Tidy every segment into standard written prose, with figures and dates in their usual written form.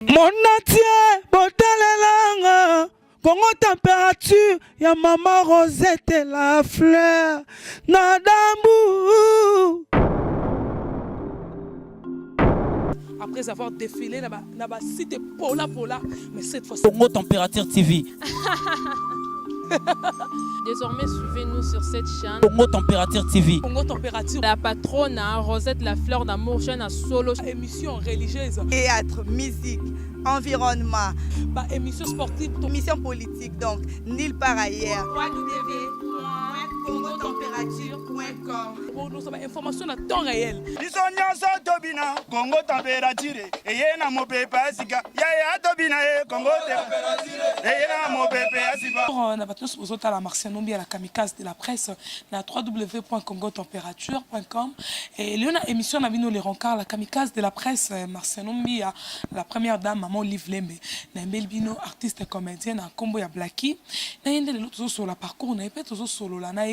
Monatie botalelanga Congo température ya maman Rosette la fleur Nadambu. Après avoir défilé là-bas site Pola mais cette fois Congo Température TV. Désormais, suivez-nous sur cette chaîne. Congo Température TV. Congo Température. La patronne, Rosette la fleur d'amour, chaîne à solo. Émission religieuse. Théâtre, musique, environnement. Émission sportive. Émission politique, donc nulle part ailleurs. www.congotempérature.com. Pour nous avoir information à temps réel. Congo Température. Et yena mo pepe asika. Ya tobina Congo Température. Et yena mo pepe asika. On a tous aux autres à la Marciano à la kamikaze de la presse na www.congotempérature.com et Léona émission na vino les rencarts la kamikaze de la presse Marciano à la première dame maman Olive Lembe na Melbino artiste comédienne à Combo ya Blacky na yende les autres sur la parcours na epé tous solo la na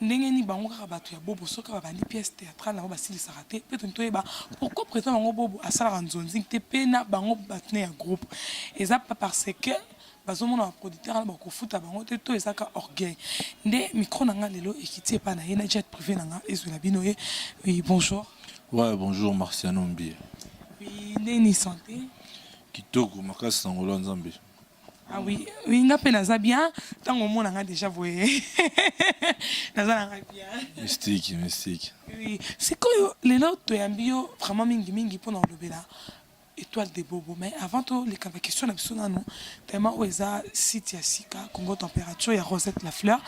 ndenge ni bango kaka bato ya bobo soka babandi pièce théâtrale nango basilisa raté pe to yeba pourquoi président bango bobo asala nzonzi te pe na bango batne ya groupe eza pas parce que bazomona producteur na bakofuta bango te to ezaka orgueil nde micro nanga lelo ekiti epa na ye na jet privé nanga ezwela bino ye. Oui, bonjour. Ouais, bonjour Marciano Mbi. Oui, neni santé Kitoko makasi sangolo nzambe. Ah oui, oui, nga pe naza bien tant au monde nga déjà voyé. Naza nga bien. Mystique. Oui, c'est quoi lelo to yambio vraiment mingi pour lobela. Étoile des bobos, mais avant tout, les questions n'absolument non. Tellement où est site ya sika Congo Température ya Rosette la fleur.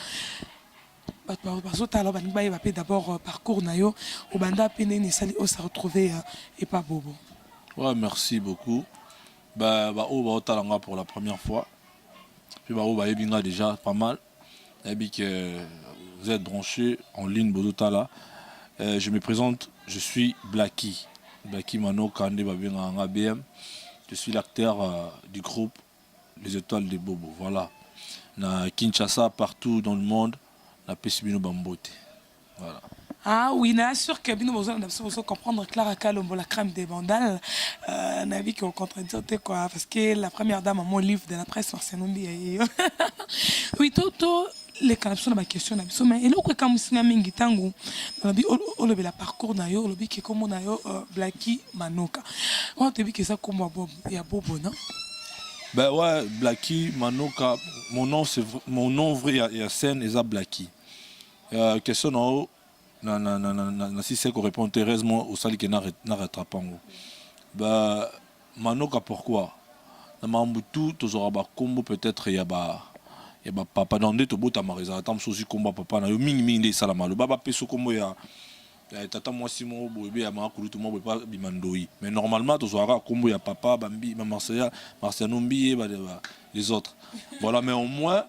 D'abord parcours nayo au banda pene ni sali on s'est retrouvé et pas bobo. Ouais, merci beaucoup. On va pour la première fois. Puis on va ebinga déjà pas mal. Et puis que vous êtes branchés en ligne Bodotala. Je me présente, je suis Blacky. Blacky Mano Kande Babinga en ABM. Je suis l'acteur du groupe Les Étoiles des Bobos. Voilà. Na Kinshasa, partout dans le monde, na Pesibino Bambote. Voilà. Ah oui, bien sûr que nous devons comprendre Clara Kalombo, la crème des vandales. On a vu qu'on contradit quoi, parce que la première dame a mon livre de la presse, Marciano Mbi. Oui, tout les canapes ma question mais et là quand vous signez mingi tango on a vu la parcours na yo on a vu que comme na yo Blacky Manoka on te dit que ça comme bobo ya bobo non. Ben ouais, Blacky Manoka, mon nom vrai et scène est Blacky. Question na si c'est qu'on répond heureusement au sali que na rattrapango. Bah Manoka pourquoi? Na mambutu tozora ba kombo peut-être ya ba papa dans deux tobota marisa tam sosi komba papa na yo mingi nde sala malo baba peso kombo ya tata moi simo bobe ya makulu to mo be pas bimandoi mais normalement tozora kombo ya papa bambi Marciano Mbi les autres voilà mais au moins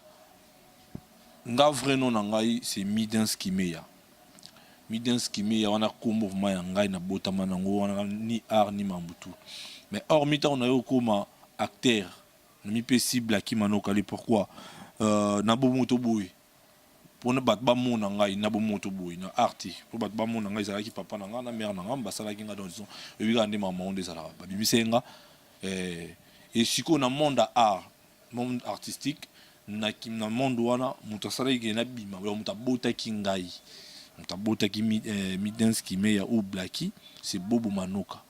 nga vrai nom na ngai c'est Midenski Meya wana kombo vraiment ya ngai na botama nango wana ni art ni mambutu mais hormis ta on a eu comme acteur na mi pesi Blacky Manoka pourquoi na bo moto boy pour ne battre ba mon ngai na bo moto boy na arti pour battre ba mon ngai ça qui papa nanga na mère nanga basala ki nga dans disons et oui ngande maman on des ala ba bibisenga et siko na monde art monde artistique na monde wana muto sala ki na bima muto bota ki ngai muto bota ki Midenski Meya ou Blacky c'est Bobo Manoka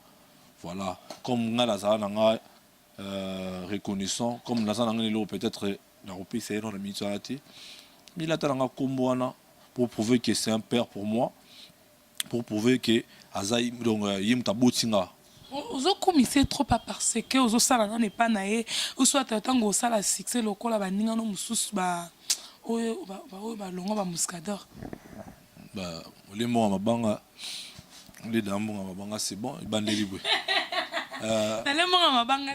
voilà comme ngala za nanga reconnaissant comme la zana ngelo peut-être na repé c'est dans le mitati mais là t'as komboana pour prouver que c'est un père pour moi pour prouver que azai donc yim tabotinga ozo commisser trop pas parce que ozo sala n'est pas naé ou soit tango sala succès lokola ba ninga no mususu ba oyo ba longo ba muscador ba les mots mabanga les dambo mabanga c'est bon bandeli bwe les mots mabanga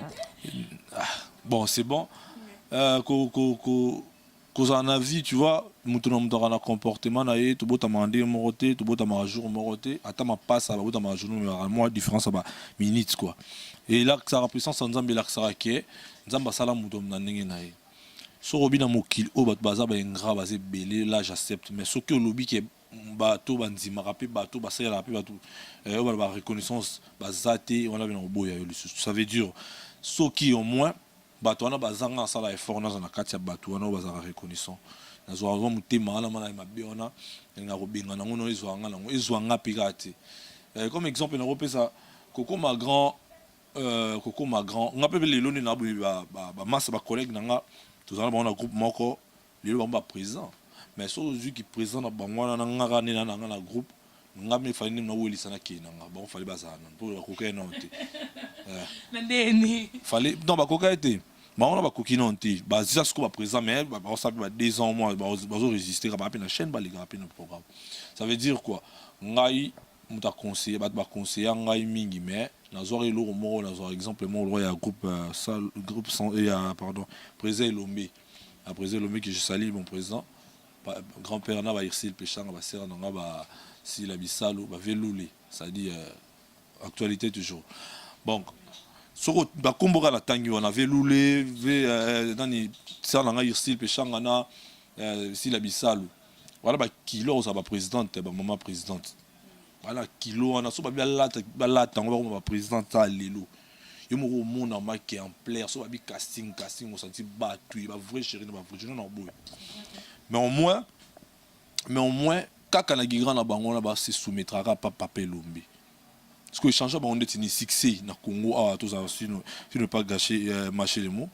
bon c'est bon cause en avis tu vois mutuno mutara comportement na ye to bota mandé moroté to bota ma jour moroté ata ma passe à bota ma jour moi différence ba minutes quoi et là ça représente nzambe là ça ke nzamba sala mutom na ndenge na ye so robina mokil o bat baza ba ngra bazé belé là j'accepte mais ce que lobby ke bato banzima rapé bato basala rapé bato ba reconnaissance bazate on a bien boya ça veut dire soki au moins bato wana bazanga sala effort na kati ya bato wana bazaka reconnaissant nazwa mutema wana mana mabe wana nga kobenga nango no ezwanga nango ezwanga pikate comme exemple na repesa Coco Magrand nga pe lelo ni na ba masse ba collègue nanga tozala ba na groupe moko lelo ba président mais so qui présent na bangwana na nga ne na nga na groupe nga me fali na welisa na kinanga bon fali bazana pour koka non te ndeni fali non ba koka été on a coquille non ti bah c'est ce qu'on va présent mais on s'appelle 2 ans mois bazo résister ka na chaîne ba les gars na programme ça veut dire quoi ngai muta conseiller ba conseiller ngai mingi mais nazo elo mo nazo exemple mo le groupe ça groupe pardon président Lomé après Lomé que je salue mon président grand-père na ba Irsil Péchanga ba sera nga ba si la bisalo ba veloulé ça dit actualité toujours donc soko bakomboka na tangi wana velule nani ça nga Irsil Péchanga na si la bisalo voilà ba kilo za ba présidente ba maman présidente voilà kilo wana so ba lata ngo ba présidente a lelo yo mo mona ma qui en plaire so ba bi casting on senti battu ba vrai chéri ba vrai non boy mais au moins kaka na gigra na bango na ba se soumettra pas Papé Lombe parce que échange ba on est ni succès na Congo a tous si ne pas gâcher mâcher les mots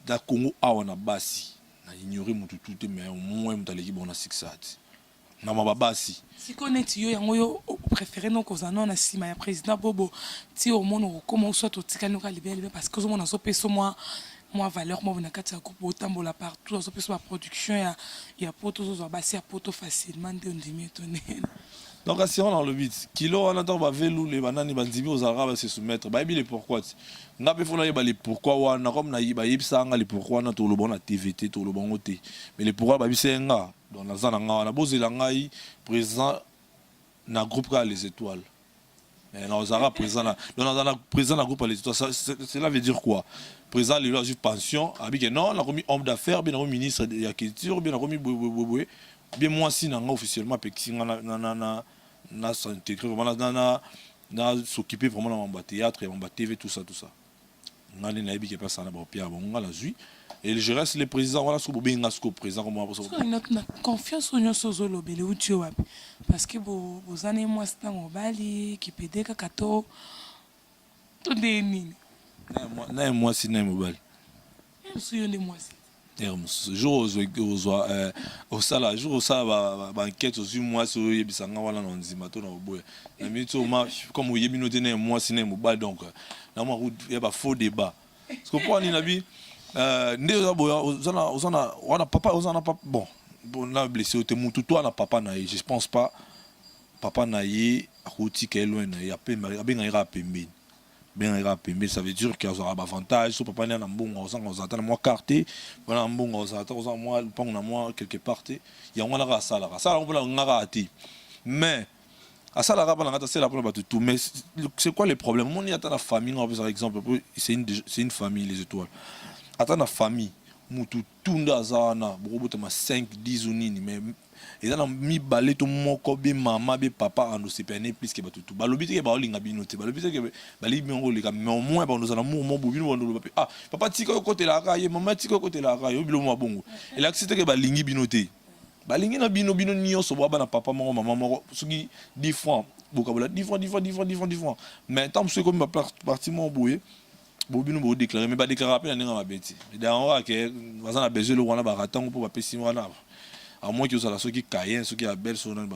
da Congo a on a basi na ignorer mutu tout mais au moins mutaleki bon na succès na mababasi si connaît yo yango yo préféré non kozana na sima ya président Bobo ti au monde comment soit otikali no ka libérer parce que zo mona so peso moi valeur moi na kati ya groupe otambola partout so peso la production ya poto zo basi ya poto facilement de ndimi tonné donc si on dans le vide kilo on attend ba velu les banani bandimi aux arabes se soumettre ba bile pourquoi nga pe fona ba les pourquoi wana comme na yiba yibsa nga les pourquoi na to lo bon na TVT to lo bon oté mais les pourquoi ba bisenga dans la zone nga na bozela ngai présent na groupe ka les étoiles mais na aux arabes présent na dans la présent na groupe les étoiles cela veut dire quoi présent les juste pension abi que non la remis homme d'affaires bien remis ministre de la culture bien remis bien moi si nanga officiellement pexinga na s'intégrer vraiment na s'occuper vraiment dans mon théâtre et mon TV tout ça ngani na yebi ke pas ça na ba pia bon ngala zui et je reste le président voilà ce bobe ngasko président comme moi na confiance on yoso zolo bele uti wapi parce que bozane moi c'est ngo bali ki pedeka kato to de nini na moi si na mobile suyo de moi jour au sala jour au ça ba enquête aux mois so yebisanga wala na nzima to na boye na mito ma comme yebi no tene moi si na mobile donc na moi ya ba faux débat parce que pour ni nabi nde boya ozana wana papa ozana papa bon na blessé au te mutu toi na papa na je pense pas papa na ye akoti ke loin na ya pe benga ira pembeni ça veut dire qu'il y a un avantage so papa na mbongo ozanga moi carte voilà mbongo ozanga moi pang na moi quelque part il y a on la sala on peut la ngara ati mais à ça la rapana ngata c'est la pour tout mais c'est quoi les problèmes on y a ta famille par exemple c'est une famille les étoiles ata na famille mutu tunda zana bokobuta ma 5 10 unini mais et dans mi balé to moko be mama be papa ando se peine plus que batutu balobi te ba olinga binote balobi te ke bali mingo le mais au moins ba nous ana mo bobino ndo papa tika ko côté la raye maman tika ko côté la raye bilo mo bongo et là c'était que balingi binote balingi na bino nyo so ba na papa mo maman mo suki 10 francs bokabola 10 francs mais tant que comme parti mo boye bobino bo déclarer mais ba déclarer après na nga beti dans wa ke bazana besoin le wana ba ratango pour ba pesi wana à moins que ça soit qui caïen ce qui a belle son mais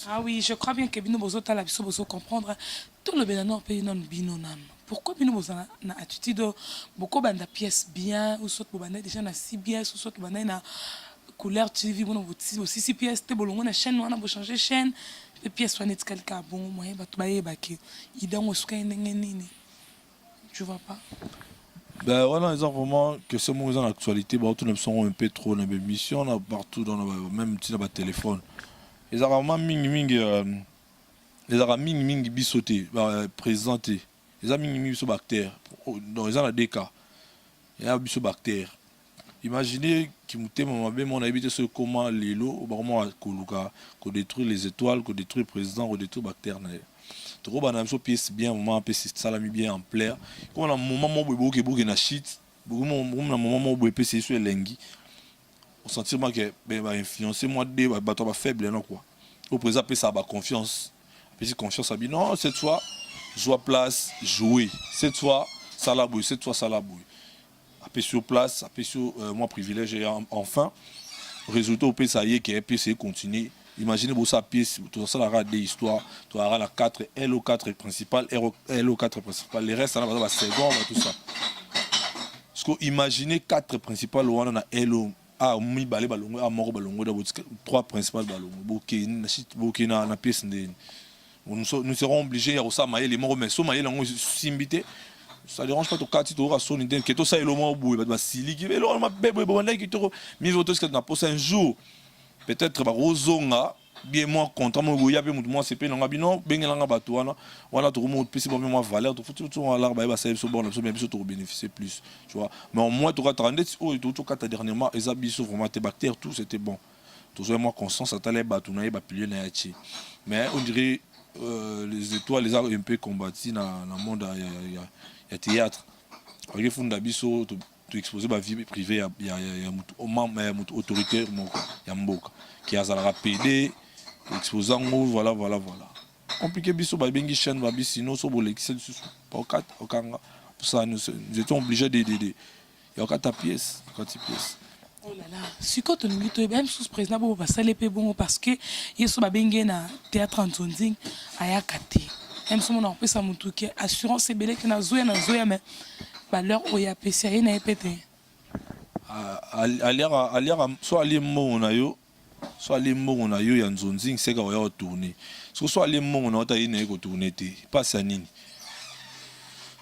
ah oui je crois bien que bino bozo tala biso bozo comprendre tout le benano pays non bino nam pourquoi bino bozo na attitude beaucoup banda pièce bien ou soit banda déjà na si bien ou soit banda na couleur TV bon aussi si pièce te bolongo na chaîne on a beau changer chaîne et pièce soit net quelqu'un bon moyen ba to baye ba ke idango suka ndenge nini tu vois pas. Ben voilà, ils ont vraiment que ce moment en actualité, bah tous les sont un peu trop dans les missions, là partout dans même si dans le téléphone. Ils ont vraiment ming bisoté, présenté. Ils ont ming bisobactère. Dans ils ont des cas. Il y a bisobactère. Imaginez qui mouté mon habité ce comment les lots, vraiment qu'on détruit les étoiles, qu'on détruit le président, qu'on détruit bactère. to ba na biso pièce bien moment pièce salami bien en plaire comme na moment mo boke na shit beaucoup na moment mo boke pièce sur lengi au sentiment que ben va influencer moi de ba to ba faible non quoi au présent ça ba confiance puis confiance à bien non cette fois joie place jouer cette fois ça la bouille cette fois ça la bouille après sur place après sur moi privilège enfin résultat au pays ça y est que PC continue. Imaginez vous sa pièce, tout ça la des histoires, tu auras la 4 LO4 principal, LO4 principal, les restes ça va la seconde tout ça. Parce que imaginez 4 principales on a LO mi balé balongo a mort balongo da 3 principales balongo. Boké na pièce nous serons obligés ya ça mailler les morts mais so mailler lango simbité. Ça dérange pas to kati to ra son idée que to ça elomo boue ba sili ki elo ma bebe bonda ki to mi voto ce que na posa un jour peut-être ba rozonga bien moi content mo ya pe moi c'est pe nga bino bengela nga bato wana to mo pesi bon moi valeur to futu to ala ba ça so bon so bien biso to bénéficier plus tu vois mais au moins to ka 30 oh to kata dernièrement eza biso vraiment tes bactères tout c'était bon toujours moi conscience ça t'allait bato na ba pilier na yachi mais on dirait les étoiles les a un peu combattu dans le monde il y a théâtre avec funda biso to exposer ma vie privée il y a autoritaire il y a mboka qui a la PD exposant voilà compliqué biso ba bengi chaîne ba bisino so bolekise pour 4 okanga pour ça nous étions obligés de il y a 4 pièces oh là là si quand on est même sous président bo ba sale pe bon parce que yeso ba bengi na théâtre en Zonzing aya kate même si on a fait ça mon truc assurance belé que na zoya mais valeur oya PC na epete aliara soit ali mo na yo ya Nzonzing c'est quand on tourner soit ali mo na ta ine ko tourner te pas ça nini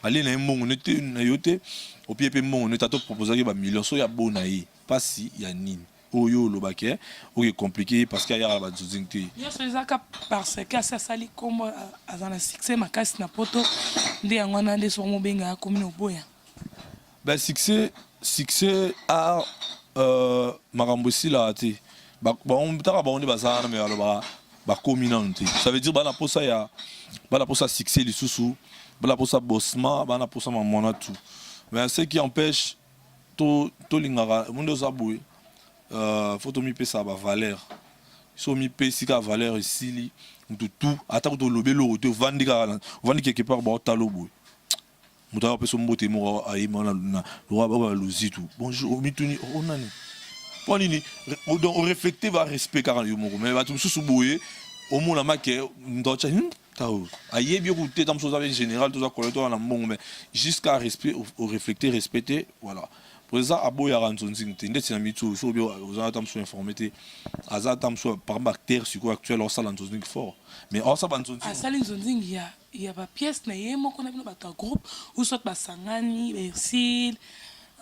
ali na mo na yo te au pied pe mo na ta to proposer ba million so ya bona yi pas si ya nini oyo lo baké o est compliqué parce qu'il y a ba Nzonzing te yo sezaka parce que ça sali comme azana succès makasi na poto ndi yangwana nde so mo benga komino boya ben succès à makambo sila te on tara ba on est bazana mais alors ba communauté ça veut dire ba na posa succès li susu ba na posa bossma ba na posa mamona tout mais ce qui empêche to lingara mundo zaboué faut to mi pesa ba valeur so mi pesi ka valeur ici tout attaque to lobelo to vandi quelque part ba talobo muta peso mbote mo ai mona na roi ba luzi tout bonjour mituni onani ponini on reflecter va respect car yo mo mais ba tout sous boye au mona make ndocha tao aye bien goûter dans chose avec général tout ça collecteur na mbongo mais jusqu'à respect au reflecter respecter voilà pour ça abo ya Nzonzing te ndeti na mitu so bio oza tam so informé aza tam so par bactère sur actuel on ça Nzonzing fort mais on ça Nzonzing ça Nzonzing il y a pas pièce na yemo qu'on a bien ba groupe ou soit ba sangani Bersil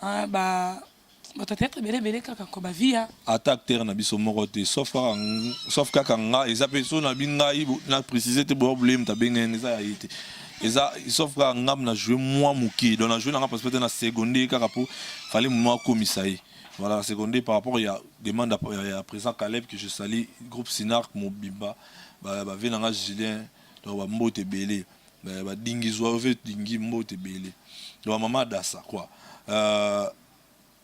ba peut-être belé kaka ko ba via attaque terre na biso morote sauf kaka nga eza peso na binga na préciser te problème ta bengen eza yité eza sauf que ngam na jouer moi muki donc na jouer na parce que na seconde kaka pour fallait moi commissaire voilà seconde par rapport il y a demande à présent Caleb que je salue groupe Sinark Mobimba ba venanga Julien donc ba mbote belé ba dingi zo veut dingi mbote belé donc maman dasa quoi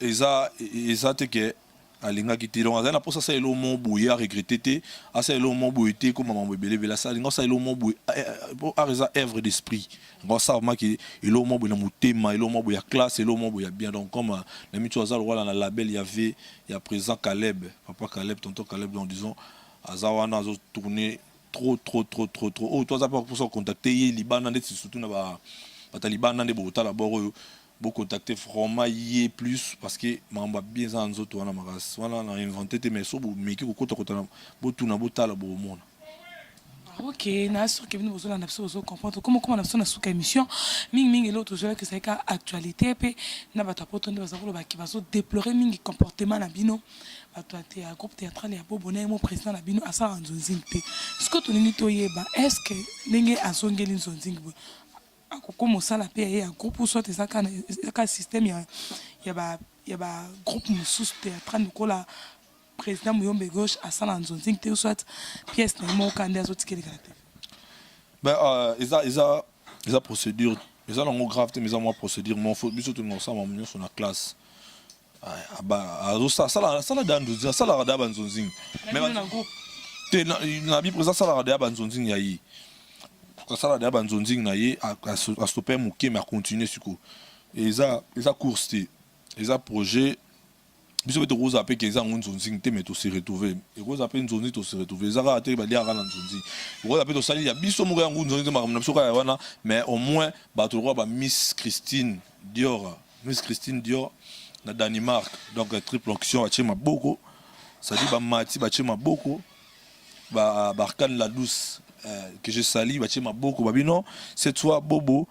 eza te que alinga kiti donc azana pour ça elo mon bouya regretter te asa elo mon bouité comme maman belé vela ça linga ça elo mon bouy pour areza œuvre d'esprit ngo ça ma ki elo mon bouy na mutema elo mon bouy ya classe elo mon bouy ya bien donc comme la mitu azal wala na label il y a présent Caleb papa Caleb tonton Caleb donc disons azawana azo tourner trop oh toi ça pas pour ça contacter Liban ndeti surtout na ba Taliban ndé bota la boro beaucoup contacter vraiment y plus parce que mamba bien en autres wana magas wana na inventé mais so bu meki ko kota botu na botala bo mona ok na sûr que nous besoin d'absolument comprendre comment on a besoin de sous émission mingi l'autre jour que c'est ka actualité pe na ba tapoto nde bazalo ba ki bazo déplorer mingi comportement na bino ba to te a groupe théâtral ya bobona mo président na bino asa Nzonzing te ce que to nini to yeba est-ce que ndenge azongeli Nzonzing bo comme ça la paix un groupe ou soit un système il y a groupe sous théâtral de la président Mouyombe gauche à Nzonzing te soit pièce na mo kanda zo tikeli kala te Ben, ils ont procédure. Ils ont une grave, mais ils ont une procédure. Mais il faut bien surtout nous sommes sur la classe. Ça la dans deux, ça la dans banzonzing. Mais na bi présent ça la dans banzonzing yayi. Ça la dans banzonzing na yi à stopper mouké mais à continuer sur coup. Et ils ont course, ils ont projet. Biso beto roza pe keza ngonzonzing te mais to se retrouver. Et roza pe nzonzi to se retrouver. Ça va te ba dia kana nzonzi. Roza pe to sali ya biso mo ga ngonzonzi te makamna biso ka wana mais au moins ba to roi ba Miss Christine Dior. Miss Christine Dior na Danemark. Donc triple onction a chema boko. Ça dit ba mati ba chema boko. Ba Barkan la douce que je sali ba chema boko ba bino cette fois bobo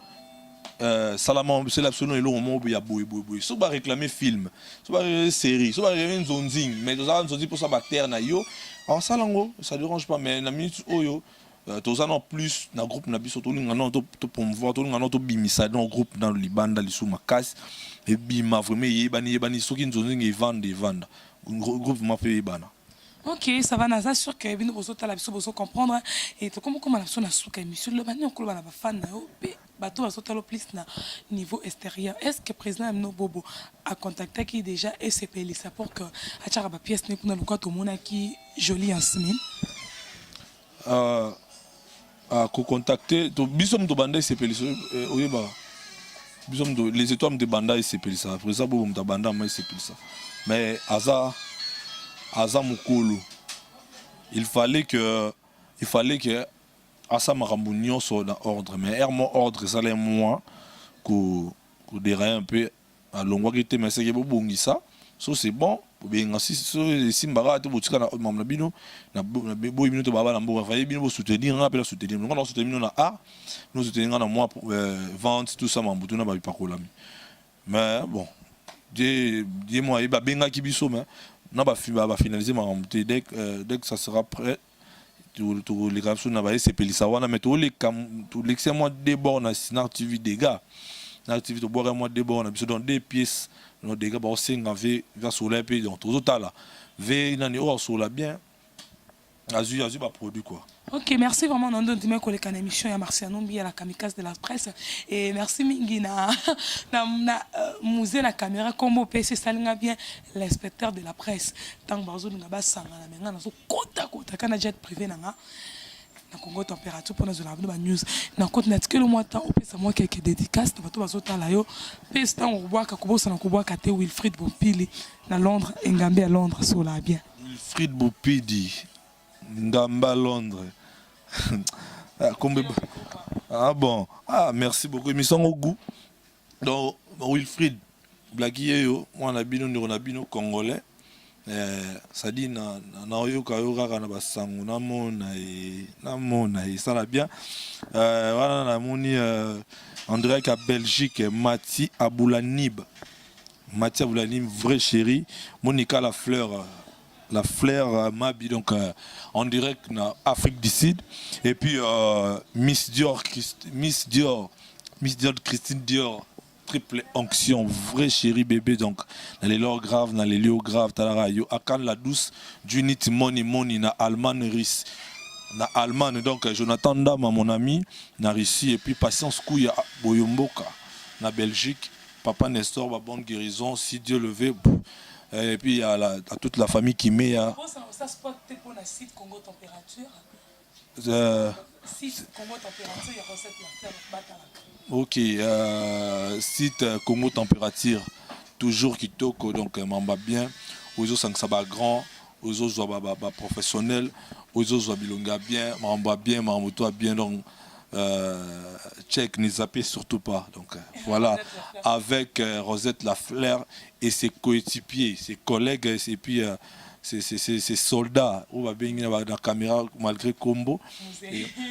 Salaman, c'est l'absolu et l'on m'a ya boui. Si on va réclamer film, si on va réclamer série, si on va réclamer zonzing, mais nous avons zonzing pour ça bactère na yo. En salango, ça dérange pas, mais na minute oyo, tous en plus na groupe na biso tout le monde to promouvoir, tout le monde to bimisa dans groupe dans le Liban dans les sous makas et bima vraiment yebani so kin zonzing et vendre. Groupe m'a fait yebana. Ok, ça va, Naza, sûr que vous allez comprendre. Et comment on a la souka émission, le bani, on a fan, bateau à sauter plus na niveau extérieur. Est-ce que le président Amno Bobo a contacté qui déjà SCPL ça pour que à chaque pièce n'est pas le cas tout le monde qui joli en semaine? À contacter, bisom de banda SCPL, oyeba. Bisom de les étoiles de banda SCPL ça. Après ça, Bobo de banda mais SCPL ça. Mais Aza Mukulu, il fallait que Asa Marambunion soit dans l'ordre. Mais mon ordre, ça l'est moi, que déraille un peu à l'ongwa qui était, mais c'est que bon ça. So c'est bon. Bien si Simbara te botika na mamna bino na boy minute baba na mboka fallait bino soutenir on appelle soutenir. Nous on soutenir na a, nous soutenir na moi vente tout ça mambutu na ba pakolami. Mais bon, dis moi ba benga kibiso mais on va finaliser dès que ça sera prêt. Tous les capsules n'a pas été pélissawana mais tous les mois de bord na TV des gars na TV de boire mois de bord na biso dans deux pièces nos dégâts ba aussi ngave vers sur les pays donc tout là ve nani o sur la bien azu ba produit quoi. Ok, merci vraiment Nando Ndime pour l'émission émission ya Marcia Nombi à la kamikaze de la presse et merci mingi na musée la caméra comme PC salinga bien l'inspecteur de la presse tant bazo ngaba sanga na menga na so kota kana jet privé nanga na Congo température pour nous la news na compte net que le mois temps au pesa moi quelques dédicaces na bato bazo tala yo pesa temps au bois ka kobosa na koboa ka te Wilfried Bopili na Londres Ngambe à Londres so la bien Wilfried Bopili Ngamba Londres. Ah bon, merci beaucoup. Mais sans au goût. Donc Wilfried Blacky moi on a bino congolais. Ça dit na yo kayora na basango na mona et ça va bien. Voilà na moni André à Belgique Mati Aboulanib. Mati Aboulanib vrai chéri. Monica la fleur Mabi donc en direct en Afrique du Sud et puis Miss Dior Christine Dior triple onction vrai chéri bébé donc dans les lors graves dans les lieux graves talara yo akan la douce d'unity money na Allemagne Riss na Allemagne donc Jonathan Dama mon ami na Russie et puis Patience Kouya Boyomboka na Belgique papa Nestor ba bonne guérison si Dieu le veut. Et puis à toute la famille qui met à... Ça se peut pour la site Congo Température. Site Congo Température, il y a recette la fleur. Ok, site Congo Température, toujours qui toque, donc m'en bien. Aux autres, ça va grand, aux autres, ça va professionnel, aux autres, ça va bien, m'en toi bien, donc... check, ne zappez surtout pas. Donc voilà, avec Rosette Lafleur et ses coéquipiers, ses collègues et puis ses soldats. On va bien dans la caméra malgré combo.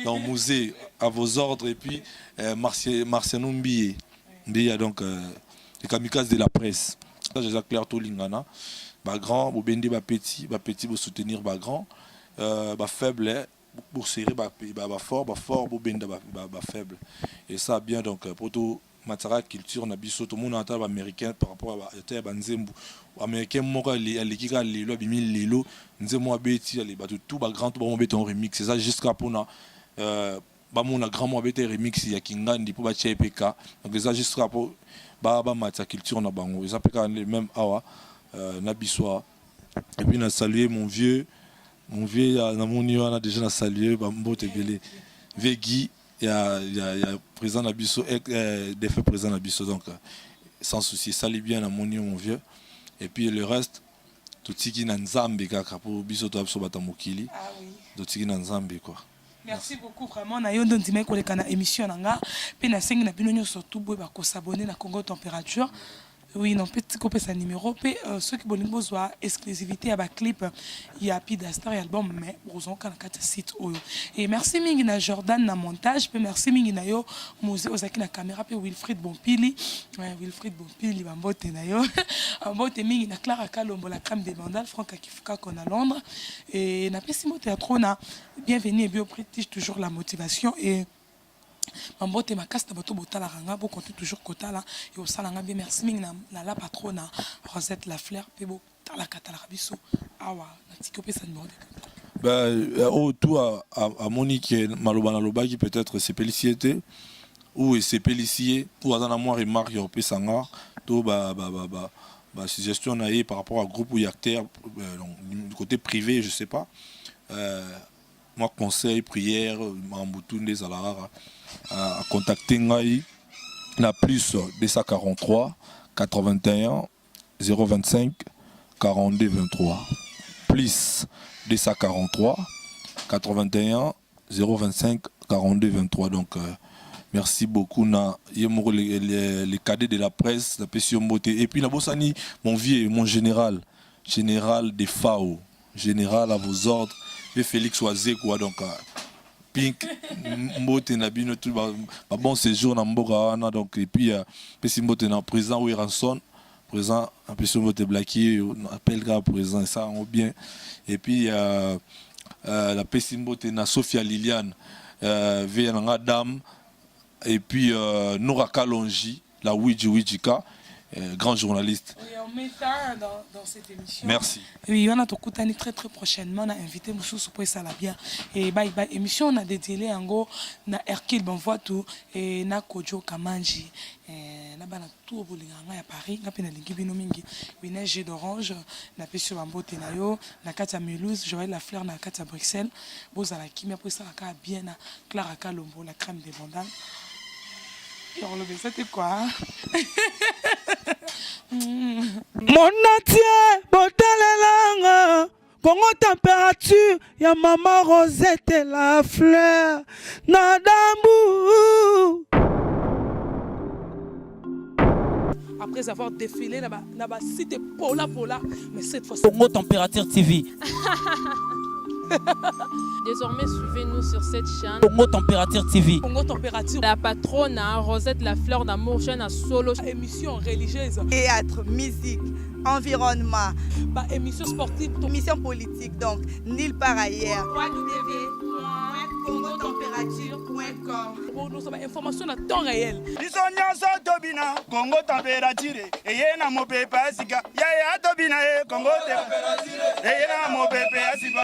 Dans le musée, à vos ordres. Et puis Marciano Mbiye. Il y a donc les kamikazes de la presse. Ça, j'ai clair tout l'ingana. Grand, petit, pour soutenir grand, faible. Pour serrer fort pour benda faible et ça bien donc pour tout matara culture na biso tout monde entend américain par rapport à banzembu américain moko ali kika lelo bimi lelo nzemo abeti ali batu tout grand tout bon beton remix c'est ça jusqu'à pour bamona grand mo abete remix ya Kingandi pour ba EPK. Donc ça juste rapport ba matcha culture na bango. Ils appellent même awa na biswa. Et puis na saluer mon vieux na moni wana déjà na saluer ba mbote belé. Vegui il y a présent na biso des faits présents na biso donc sans souci salut bien na moni mon vieux. Et puis le reste tout tiki na nzambe kaka pour biso to abso bata mokili. Ah oui. Tout tiki na nzambe quoi. Merci beaucoup vraiment na yo ndo ndimai koleka na émission nanga pe na sengi na bino nyonso tout boy ba ko s'abonner na Congo Température. Oui, non, petit coupé sa numéro. Ceux qui veulent besoin exclusivité à ba clip, il y a Pida Star album, mais vous avez un site. Et merci mingi na Jordan na montage, puis merci mingi na yo Mose Ozaki na caméra, puis Wilfried Bompili bambote na yo, bambote mingi na Clara Kalombo la crème des mandales, Franck Akifuka qu'on a Londres et na Pessimo Théâtre na bienvenue et biopritish toujours la motivation et Mambote makasta bato botala ranga bo compter toujours kotala et au salanga bien merci mingi na la patrona Rosette la fleur pe bo tala katala biso awa na tikope sa numéro de tout à Monique maloba na lobaki peut-être c'est pélicité ou c'est pélicier ou azana moi remarque yo pe sanga to ba suggestion na par rapport à groupe ou acteur du côté privé je sais pas moi conseil prière mambutunde zalara à contacter ngai na plus 243 81 025 42 23 plus 243 81 025 42 23 donc merci beaucoup na les cadets de la presse la Pession Mbote et puis na bosani mon vieux mon général des FAO général à vos ordres et Félix Oazé quoi donc Pink Mbote na bino tout bon séjour na mboka wana donc et puis Pession Mbote na président Ranson présent un Pession Mbote Blacky appelle gars présent ça on bien et puis la Pession Mbote na Sophia Liliane Vénanga Dame et puis Nora Kalonji la Wijika grand journaliste. Oui, on met ça dans cette émission. Merci. Oui, on a tout coutani très prochainement. On a invité Moussou pour ça là bien. Et bye bye émission on a dédié en gros na Hercule Bonvoit tout et na Kojo Kamanji na bana tout bolinganga ya Paris na pena lingi bino mingi. Bina jus d'orange na Pession Bambote na yo na Katia Mulhouse Joël la fleur na Katia Bruxelles. Bozala kimia pour ça ka bien na Clara Kalombo la crème des mandales. Et on le fait c'était quoi? Mon entier, botalelanga, Congo Température, ya maman Rosette la fleur, Nadambu. Après avoir défilé là-bas, c'était Pola, mais cette fois-ci. Congo Température TV. Désormais, suivez-nous sur cette chaîne. Congo Température TV. Congo Température. La patronne Rosette la fleur d'amour, chaîne à solo. Émission religieuse. Théâtre, musique, environnement. Émission sportive. Émission politique, donc nulle part ailleurs. www.congotempérature.com. Pour nous avoir information à temps réel. biso nyonso tobina Congo Température eye na mopepe asika yaya tobina Congo Température eye na mopepe asika